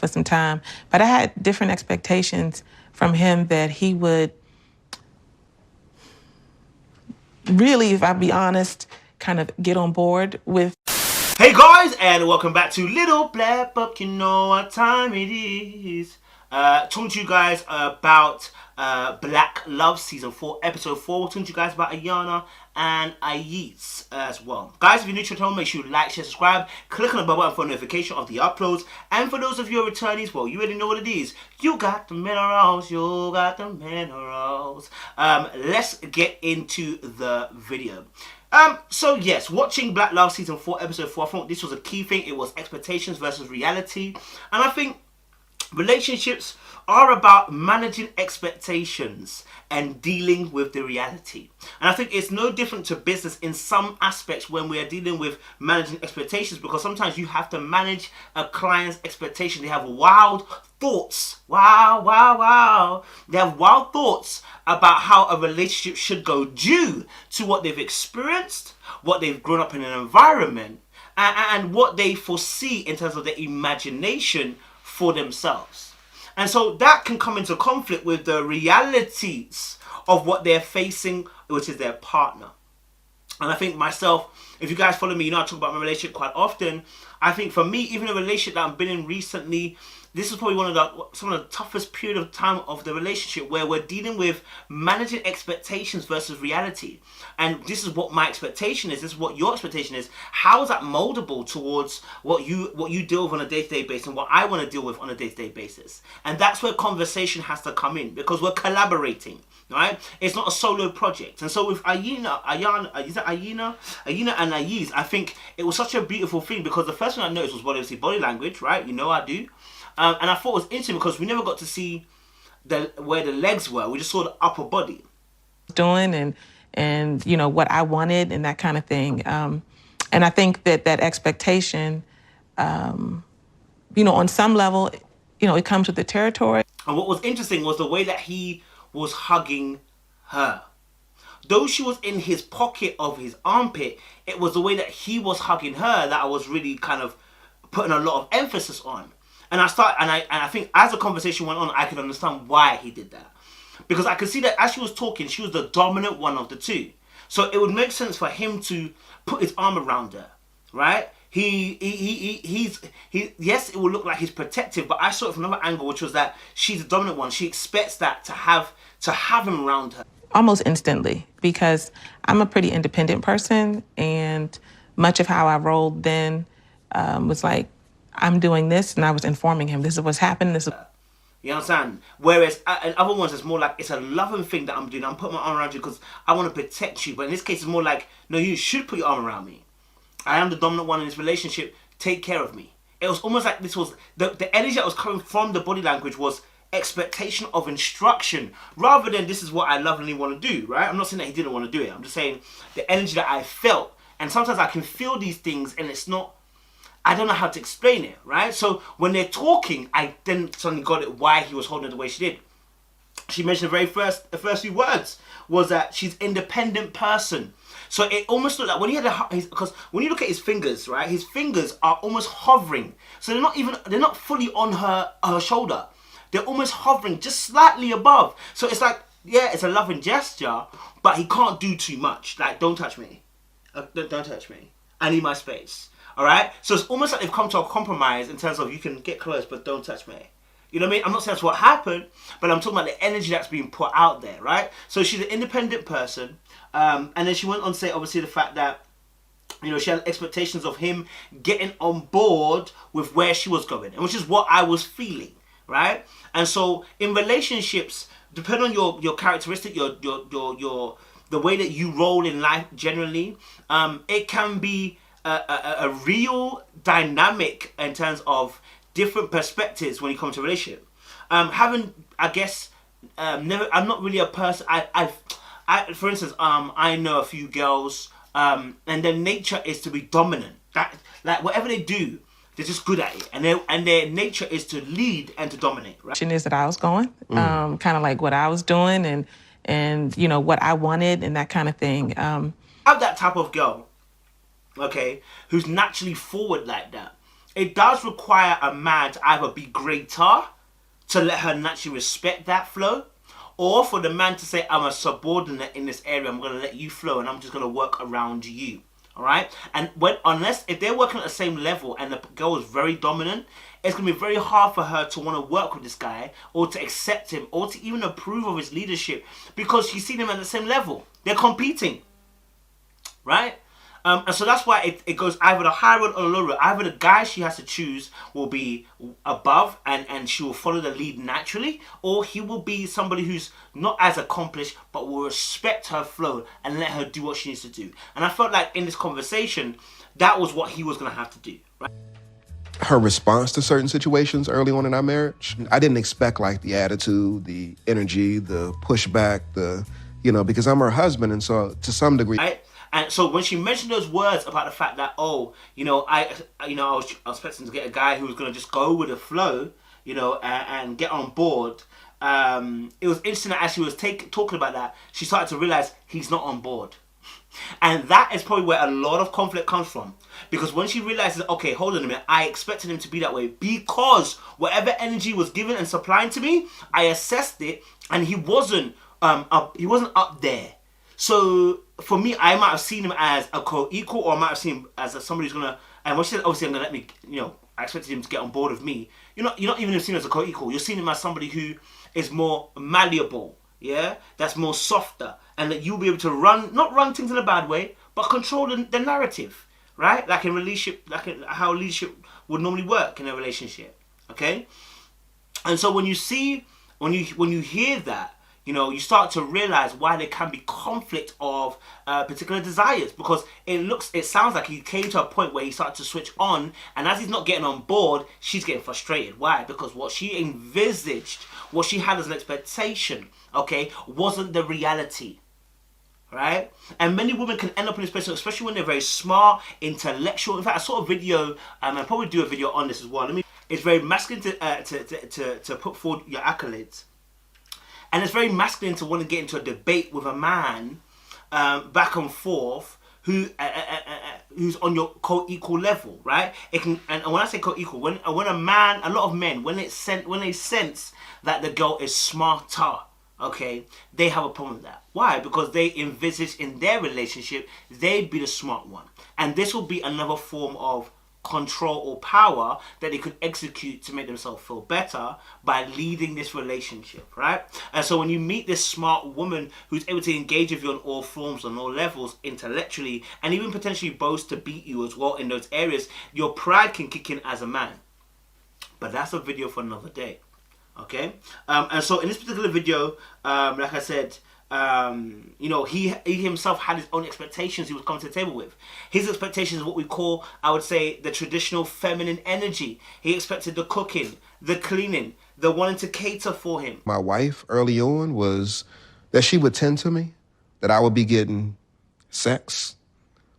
for some time. But I had different expectations from him that he would really, if I be honest, kind of get on board with. Hey guys, and welcome back to Little Black Book. You know what time it is. Talking to you guys about Black Love Season 4, Episode 4. We're talking to you guys about Ayana and Ayez as well. Guys, if you're new to the channel, make sure you like, share, subscribe, click on the bell button for notification of the uploads. And for those of you who are returnees, well, you already know what it is. You got the minerals, you got the minerals. Let's get into the video. So yes, watching Black Love Season 4, Episode 4, I thought this was a key thing. It was expectations versus reality. And I think relationships are about managing expectations and dealing with the reality. And I think it's no different to business in some aspects when we are dealing with managing expectations, because sometimes you have to manage a client's expectation. They have wild thoughts. Wow. They have wild thoughts about how a relationship should go due to what they've experienced, what they've grown up in an environment, and what they foresee in terms of their imagination for themselves. And so that can come into conflict with the realities of what they're facing, which is their partner. And I think myself, if you guys follow me, you know I talk about my relationship quite often. I think for me, even a relationship that I've been in recently, this is probably some of the toughest period of time of the relationship, where we're dealing with managing expectations versus reality. And this is what my expectation is. This is what your expectation is. How is that moldable towards what you deal with on a day-to-day basis and what I want to deal with on a day-to-day basis? And that's where conversation has to come in, because we're collaborating, right? It's not a solo project. And so with Ayana and Ayez, I think it was such a beautiful thing, because the first thing I noticed was obviously body language, right? You know I do. And I thought it was interesting because we never got to see where the legs were. We just saw the upper body. Doing and you know what I wanted and that kind of thing. And I think that expectation, you know, on some level, you know, it comes with the territory. And what was interesting was the way that he was hugging her. Though she was in his pocket of his armpit, it was the way that he was hugging her that I was really kind of putting a lot of emphasis on. And I think as the conversation went on, I could understand why he did that. Because I could see that as she was talking, she was the dominant one of the two. So it would make sense for him to put his arm around her, right? Yes, it will look like he's protective, but I saw it from another angle, which was that she's the dominant one. She expects that to have him around her. Almost instantly, because I'm a pretty independent person, and much of how I rolled then was like, I'm doing this, and I was informing him, this is what's happening. You understand? Whereas in other ones, it's more like it's a loving thing that I'm doing. I'm putting my arm around you because I want to protect you. But in this case, it's more like, no, you should put your arm around me. I am the dominant one in this relationship. Take care of me. It was almost like this was the energy that was coming from the body language was expectation of instruction, rather than this is what I lovingly want to do, right? I'm not saying that he didn't want to do it. I'm just saying the energy that I felt. And sometimes I can feel these things and it's not, I don't know how to explain it, right? So when they're talking, I then suddenly got it why he was holding it the way she did. She mentioned the first few words was that she's an independent person. So it almost looked like when he had because when you look at his fingers, right, his fingers are almost hovering. So they're not fully on her shoulder. They're almost hovering just slightly above. So it's like, yeah, it's a loving gesture, but he can't do too much. Like, don't touch me. Don't touch me. I need my space. All right? So it's almost like they've come to a compromise in terms of you can get close, but don't touch me. You know what I mean? I'm not saying that's what happened, but I'm talking about the energy that's being put out there, right? So she's an independent person. And then she went on to say, obviously, the fact that, you know, she had expectations of him getting on board with where she was going, and which is what I was feeling, right? And so in relationships, depending on your characteristic, the way that you roll in life generally, it can be a real dynamic in terms of different perspectives when it comes to relationship. I'm not really a person. For instance, I know a few girls, and their nature is to be dominant. That, like, whatever they do, they're just good at it, and their nature is to lead and to dominate. Right? Is that I was going, kind of like what I was doing, and you know what I wanted and that kind of thing. Have that type of girl, okay, who's naturally forward like that. it does require a man to either be greater to let her naturally respect that flow, or for the man to say, I'm a subordinate in this area, I'm going to let you flow and I'm just going to work around you. All right? And if they're working at the same level and the girl is very dominant, it's going to be very hard for her to want to work with this guy or to accept him or to even approve of his leadership because she's seen him at the same level. They're competing. Right? And so that's why it goes either the high road or the low road. Either the guy she has to choose will be above and she will follow the lead naturally, or he will be somebody who's not as accomplished but will respect her flow and let her do what she needs to do. And I felt like in this conversation, that was what he was going to have to do. Right? Her response to certain situations early on in our marriage, I didn't expect like the attitude, the energy, the pushback, because I'm her husband, and so to some degree. Right? And so when she mentioned those words about the fact that, I was expecting to get a guy who was going to just go with the flow, and get on board. It was interesting that as she was talking about that, she started to realize he's not on board. And that is probably where a lot of conflict comes from. Because when she realizes, okay, hold on a minute, I expected him to be that way because whatever energy was given and supplying to me, I assessed it and he wasn't up there. So for me, I might have seen him as a co-equal, or I might have seen him as somebody who's gonna. And when she said, obviously, I'm gonna let me, I expected him to get on board with me. You're not even seeing him as a co-equal. You're seeing him as somebody who is more malleable, that's more softer, and that you'll be able to not run things in a bad way, but control the narrative, right? Like in relationship, how leadership would normally work in a relationship, okay? And so when you hear that. You start to realize why there can be conflict of particular desires, because it sounds like he came to a point where he started to switch on, and as he's not getting on board, she's getting frustrated. Why? Because what she envisaged, what she had as an expectation, okay, wasn't the reality. Right? And many women can end up in this place, especially when they're very smart, intellectual. In fact, I saw a video, and I'll probably do a video on this as well. It's very masculine to put forward your accolades. And it's very masculine to want to get into a debate with a man, back and forth, who's on your co-equal level, right? And when I say co-equal, when a lot of men, when they sense that the girl is smarter, okay, they have a problem with that. Why? Because they envisage in their relationship they'd be the smart one, and this will be another form of control or power that they could execute to make themselves feel better by leading this relationship, right? And so when you meet this smart woman who's able to engage with you on all forms, on all levels, intellectually, and even potentially boast to beat you as well in those areas, your pride can kick in as a man. But that's a video for another day, okay? And so in this particular video, like I said, he himself had his own expectations he was coming to the table with. His expectations is what we call, I would say, the traditional feminine energy. He expected the cooking, the cleaning, the wanting to cater for him. My wife early on was that she would tend to me, that I would be getting sex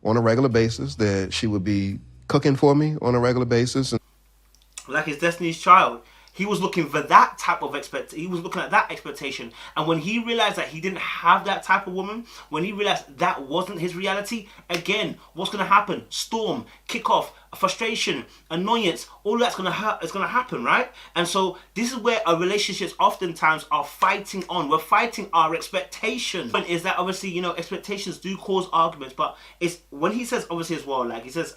on a regular basis, that she would be cooking for me on a regular basis. Like his Destiny's Child. He was looking for that type of he was looking at that expectation. And when he realized that he didn't have that type of woman, when he realized that wasn't his reality, again, what's going to happen? Storm, kickoff, frustration, annoyance, all that's going to hurt. It's going to happen, right? And so this is where our relationships oftentimes are fighting on. We're fighting our expectations. Is that obviously, expectations do cause arguments, but it's when he says obviously as well, like he says,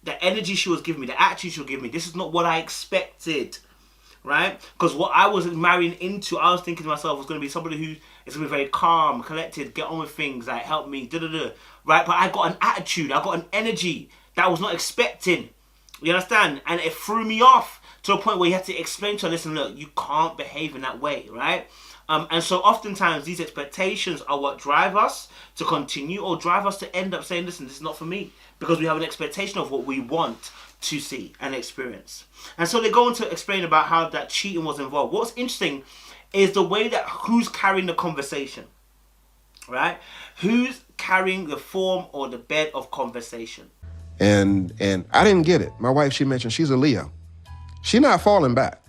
the energy she was giving me, the attitude she was giving me, this is not what I expected, right? Because what I was marrying into, I was thinking to myself, was going to be somebody who is going to be very calm, collected, get on with things, like help me, right? But I got an attitude, I got an energy that I was not expecting, you understand? And it threw me off to a point where you have to explain to her, listen, look, you can't behave in that way, right? And so oftentimes these expectations are what drive us to continue or drive us to end up saying, listen, this is not for me. Because we have an expectation of what we want to see and experience. And so they go on to explain about how that cheating was involved. What's interesting is the way that who's carrying the conversation, right? Who's carrying the form or the bed of conversation. And I didn't get it. My wife, she mentioned she's a Leo. She's not falling back.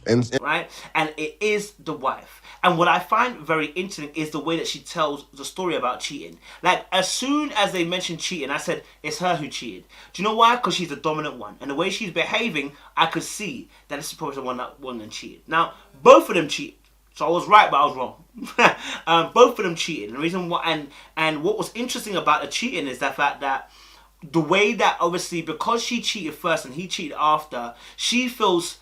And right? And it is the wife. And what I find very interesting is the way that she tells the story about cheating. Like, as soon as they mentioned cheating, I said, it's her who cheated. Do you know why? Because she's the dominant one. And the way she's behaving, I could see that this is probably the one that won and cheated. Now, both of them cheated. So I was right, but I was wrong. Both of them cheated. And the reason why, and what was interesting about the cheating is the fact that the way that, obviously, because she cheated first and he cheated after, she feels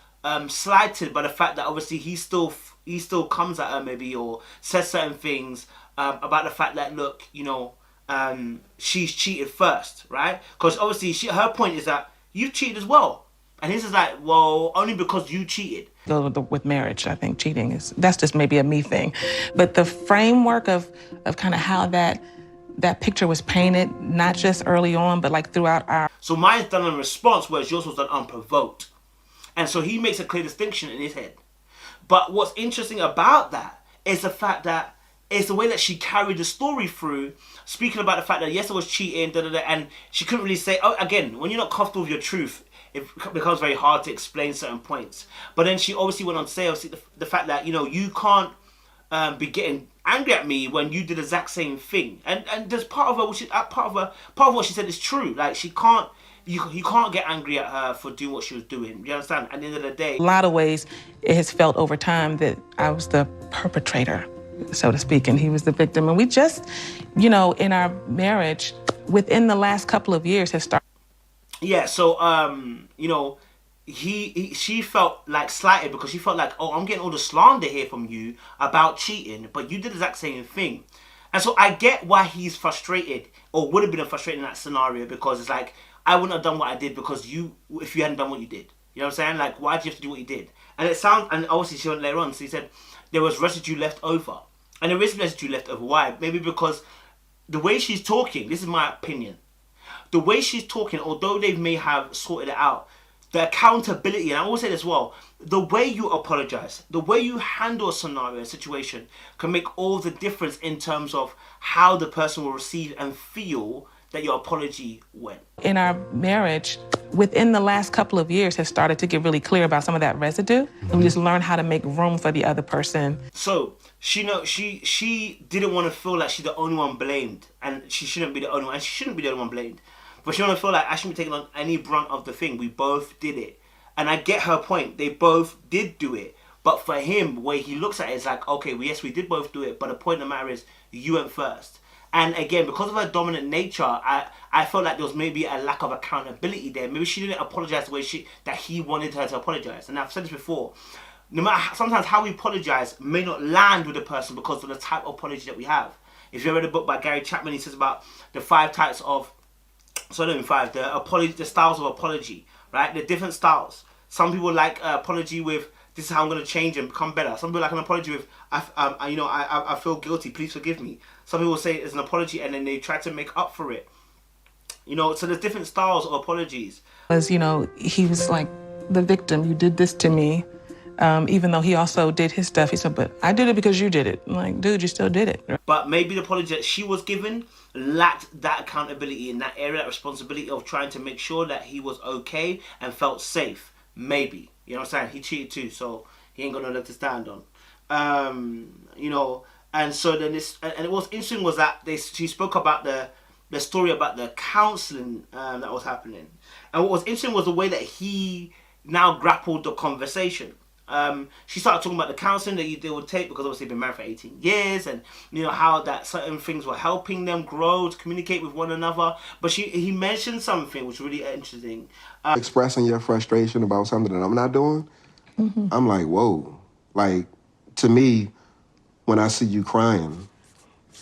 slighted by the fact that obviously he still comes at her, maybe, or says certain things about the fact that, look, she's cheated first, right? Because obviously her point is that you cheated as well, and his is like, well, only because you cheated. With marriage, I think cheating that's just maybe a me thing, but the framework of kind of how that picture was painted, not just early on, but like throughout our. So mine's done in response, whereas yours was done unprovoked. And so he makes a clear distinction in his head. But what's interesting about that is the fact that it's the way that she carried the story through, speaking about the fact that yes, I was cheating, and she couldn't really say, oh, again, when you're not comfortable with your truth, it becomes very hard to explain certain points. But then she obviously went on to say, obviously, the fact that, you can't be getting angry at me when you did the exact same thing. And there's part of what she said is true. Like, she can't, you can't get angry at her for doing what she was doing. You understand? At the end of the day, a lot of ways, it has felt over time that I was the perpetrator, so to speak, and he was the victim. And we just, in our marriage, within the last couple of years, has started. Yeah. So, she felt like slighted because she felt like, oh, I'm getting all the slander here from you about cheating, but you did the exact same thing. And so I get why he's frustrated, or would have been frustrated in that scenario, because it's like, I wouldn't have done what I did if you hadn't done what you did. You know what I'm saying? Like, why did you have to do what you did? And and obviously she went later on, so he said there was residue left over. And there is residue left over. Why? Maybe because the way she's talking, this is my opinion, the way she's talking, although they may have sorted it out, the accountability, and I will say this as well, the way you apologize, the way you handle a scenario, a situation, can make all the difference in terms of how the person will receive and feel that your apology went. In our marriage, within the last couple of years, has started to get really clear about some of that residue. And we just learned how to make room for the other person. So she didn't want to feel like she's the only one blamed, and she shouldn't be the only one, and she shouldn't be the only one blamed. But she don't feel like I shouldn't be taking on any brunt of the thing. We both did it. And I get her point. They both did do it. But for him, the way he looks at it is like, okay, well, yes, we did both do it. But the point of the matter is, you went first. And again, because of her dominant nature, I felt like there was maybe a lack of accountability there. Maybe she didn't apologize the way that he wanted her to apologize. And I've said this before. No matter sometimes how we apologize may not land with the person because of the type of apology that we have. If you ever read a book by Gary Chapman, he says about the 5 types of the styles of apology, right? The different styles. Some people like apology with, this is how I'm going to change and become better. Some people like an apology with, I feel guilty, please forgive me. Some people say it's an apology and then they try to make up for it. So there's different styles of apologies. As he was like the victim, you did this to me. Even though he also did his stuff, he said, but I did it because you did it. I'm like, dude, you still did it. But maybe the apology that she was given lacked that accountability in that area, that responsibility of trying to make sure that he was okay and felt safe. Maybe. You know what I'm saying? He cheated too, so he ain't got no leg to stand on. And so then and what's interesting was that she spoke about the story about the counselling that was happening. And what was interesting was the way that he now grappled the conversation. She started talking about the counselling that they would take, because obviously they've been married for 18 years, and how that certain things were helping them grow, to communicate with one another. But he mentioned something which was really interesting. Expressing your frustration about something that I'm not doing, I'm like, whoa. Like, to me, when I see you crying,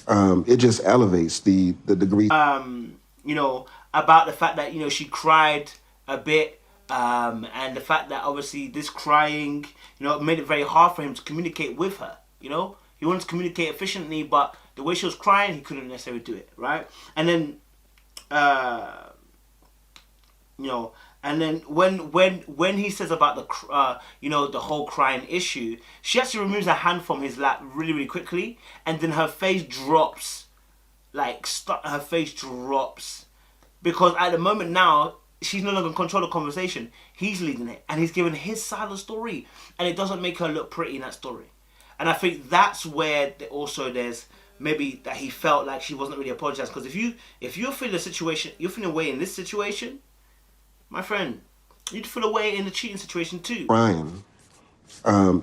it just elevates the degree. About the fact that, she cried a bit. And the fact that obviously this crying, made it very hard for him to communicate with her. He wanted to communicate efficiently, but the way she was crying, he couldn't necessarily do it, right? And then, and then when he says about the whole crying issue, she actually removes her hand from his lap really, really quickly, and then her face drops, her face drops, because at the moment now, she's no longer in control of the conversation. He's leading it, and he's given his side of the story, and it doesn't make her look pretty in that story. And I think that's where there's maybe that he felt like she wasn't really apologizing. Because if you're feeling a situation, you're feeling away in this situation, my friend, you'd feel away in the cheating situation too. Crying.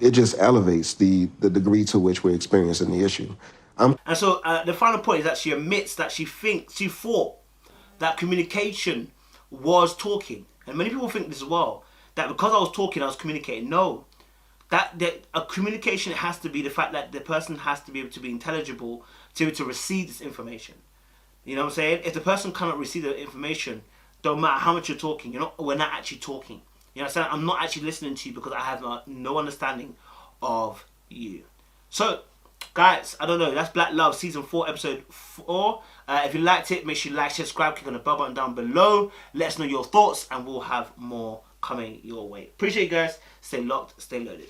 It just elevates the degree to which we're experiencing the issue. And so the final point is that she admits that she thought that communication was talking. And many people think this as well, that because I was talking, I was communicating. No, that a communication has to be the fact that the person has to be able to be intelligible to be able to receive this information. You know what I'm saying? If the person cannot receive the information, don't matter how much you're talking, we're not actually talking. You know what I'm saying? I'm not actually listening to you because I have no understanding of you. So, guys, I don't know. That's Black Love Season 4, Episode 4. If you liked it, make sure you like, subscribe, click on the bell button down below. Let us know your thoughts, and we'll have more coming your way. Appreciate you guys. Stay locked, stay loaded.